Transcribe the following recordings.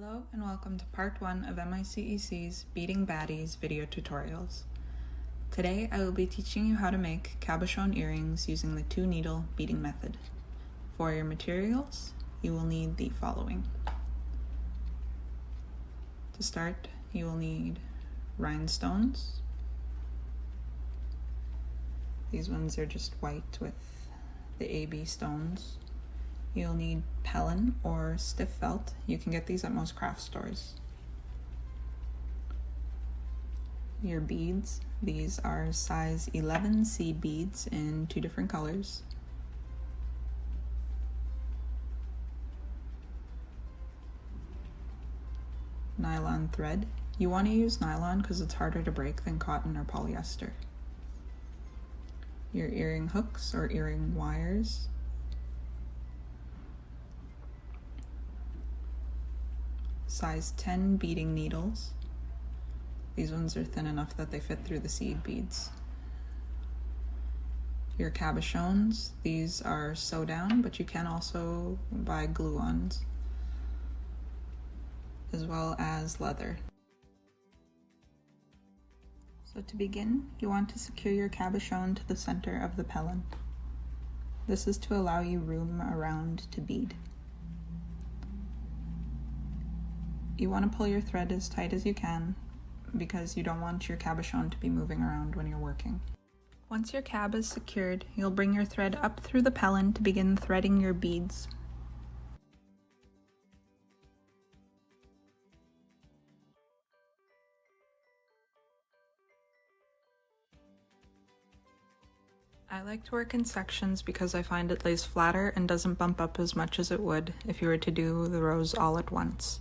Hello and welcome to part 1 of MICEC's Beading Baddies video tutorials. Today I will be teaching you how to make cabochon earrings using the 2-needle beading method. For your materials, you will need the following. To start, you will need rhinestones. These ones are just white with the AB stones. You'll need pellin or stiff felt. You can get these at most craft stores. Your beads. These are size 11 seed beads in 2 different colors. Nylon thread. You want to use nylon because it's harder to break than cotton or polyester. Your earring hooks or earring wires. Size 10 beading needles. These ones are thin enough that they fit through the seed beads. Your cabochons. These are sew down, but you can also buy glue-ons, as well as leather. So to begin, you want to secure your cabochon to the center of the pellin. This is to allow you room around to bead. You want to pull your thread as tight as you can because you don't want your cabochon to be moving around when you're working. Once your cab is secured, you'll bring your thread up through the pellin to begin threading your beads. I like to work in sections because I find it lays flatter and doesn't bump up as much as it would if you were to do the rows all at once.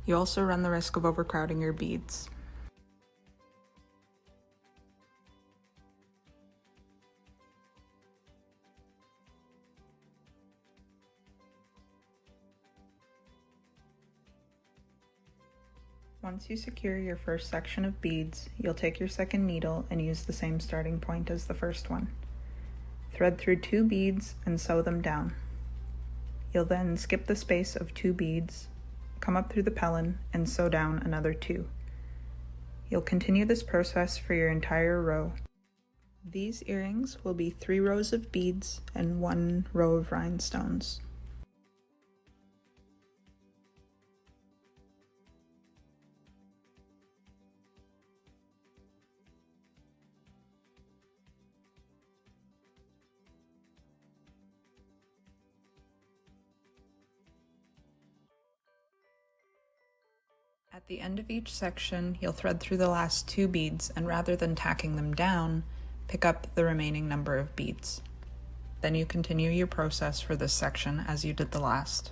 You also run the risk of overcrowding your beads. Once you secure your first section of beads, you'll take your second needle and use the same starting point as the first one. Thread through 2 beads and sew them down. You'll then skip the space of 2 beads, come up through the pellin, and sew down another 2. You'll continue this process for your entire row. These earrings will be 3 rows of beads and 1 row of rhinestones. At the end of each section, you'll thread through the last 2 beads, and rather than tacking them down, pick up the remaining number of beads. Then you continue your process for this section as you did the last.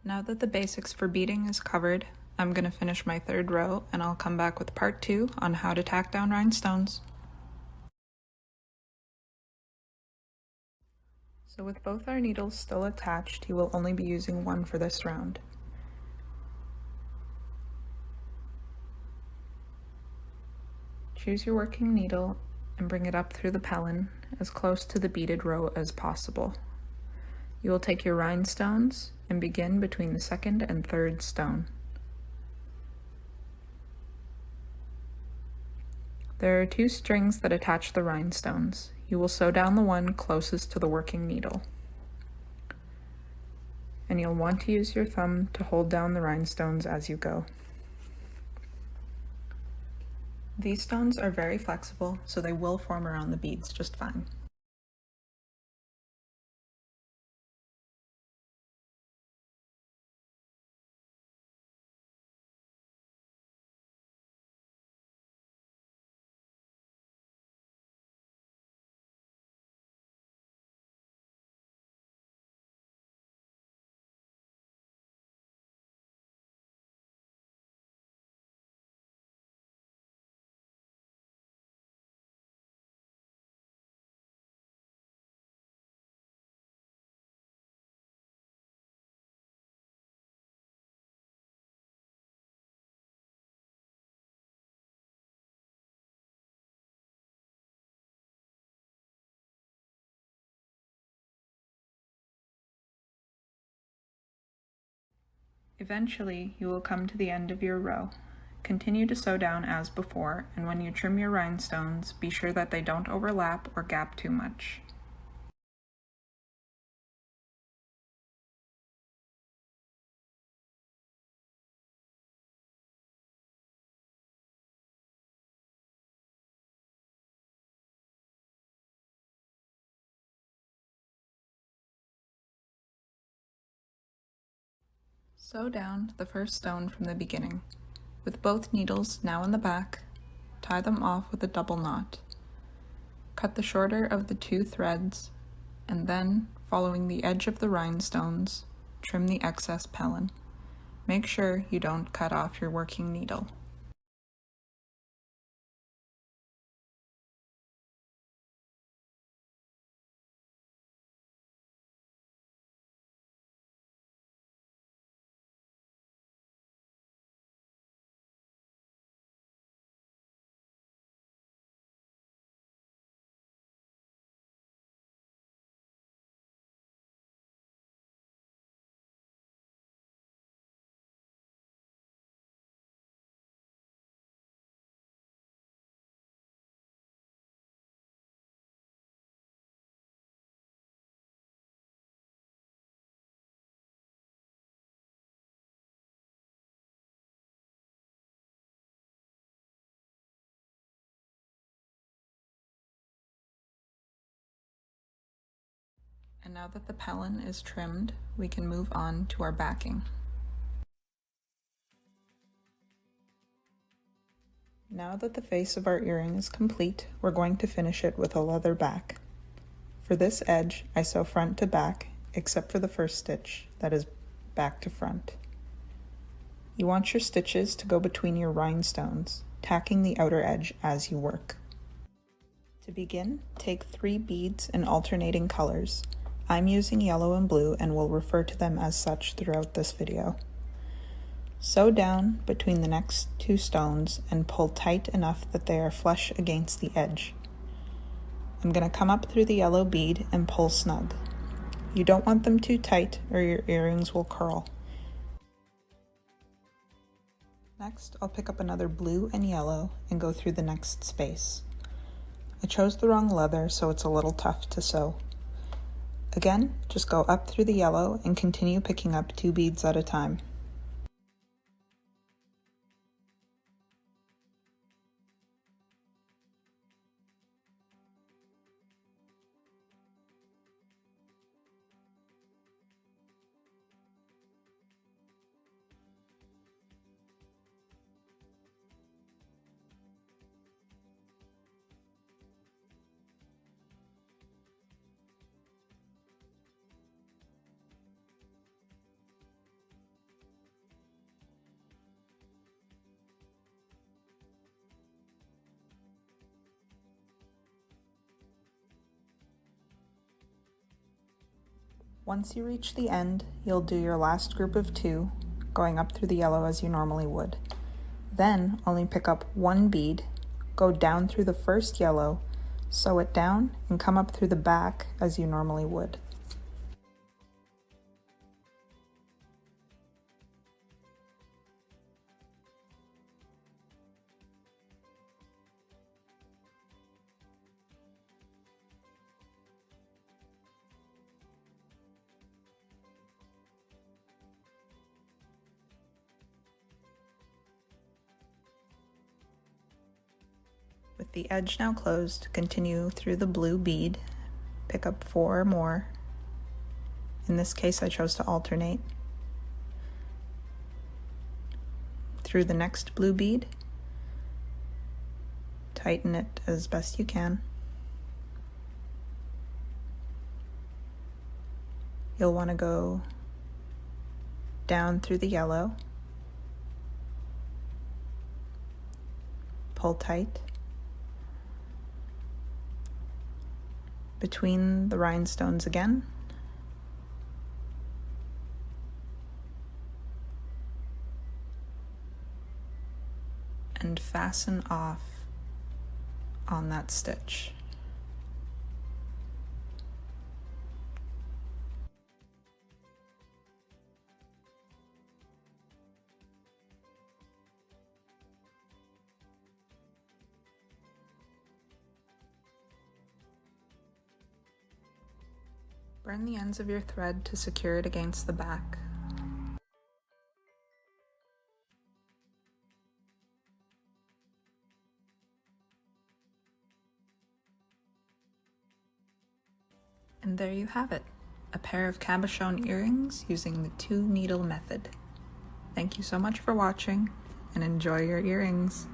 Now that the basics for beading is covered, I'm going to finish my 3rd row and I'll come back with part 2 on how to tack down rhinestones. So with both our needles still attached, you will only be using one for this round. Choose your working needle and bring it up through the pellin as close to the beaded row as possible. You will take your rhinestones and begin between the 2nd and 3rd stone. There are 2 strings that attach the rhinestones. You will sew down the one closest to the working needle. And you'll want to use your thumb to hold down the rhinestones as you go. These stones are very flexible, so they will form around the beads just fine. Eventually, you will come to the end of your row. Continue to sew down as before, and when you trim your rhinestones, be sure that they don't overlap or gap too much. Sew down the first stone from the beginning. With both needles now in the back, tie them off with a double knot. Cut the shorter of the two threads, and then, following the edge of the rhinestones, trim the excess pellin. Make sure you don't cut off your working needle. And now that the pellin is trimmed, we can move on to our backing. Now that the face of our earring is complete, we're going to finish it with a leather back. For this edge, I sew front to back, except for the first stitch, that is back to front. You want your stitches to go between your rhinestones, tacking the outer edge as you work. To begin, take 3 beads in alternating colors. I'm using yellow and blue and will refer to them as such throughout this video. Sew down between the next 2 stones and pull tight enough that they are flush against the edge. I'm going to come up through the yellow bead and pull snug. You don't want them too tight or your earrings will curl. Next, I'll pick up another blue and yellow and go through the next space. I chose the wrong leather, so it's a little tough to sew. Again, just go up through the yellow and continue picking up 2 beads at a time. Once you reach the end, you'll do your last group of 2, going up through the yellow as you normally would. Then only pick up 1 bead, go down through the first yellow, sew it down, and come up through the back as you normally would. With the edge now closed, continue through the blue bead, pick up 4 more. In this case, I chose to alternate. Through the next blue bead, tighten it as best you can. You'll want to go down through the yellow, pull tight, between the rhinestones again, and fasten off on that stitch. Burn the ends of your thread to secure it against the back. And there you have it, a pair of cabochon earrings using the 2-needle method. Thank you so much for watching, and enjoy your earrings!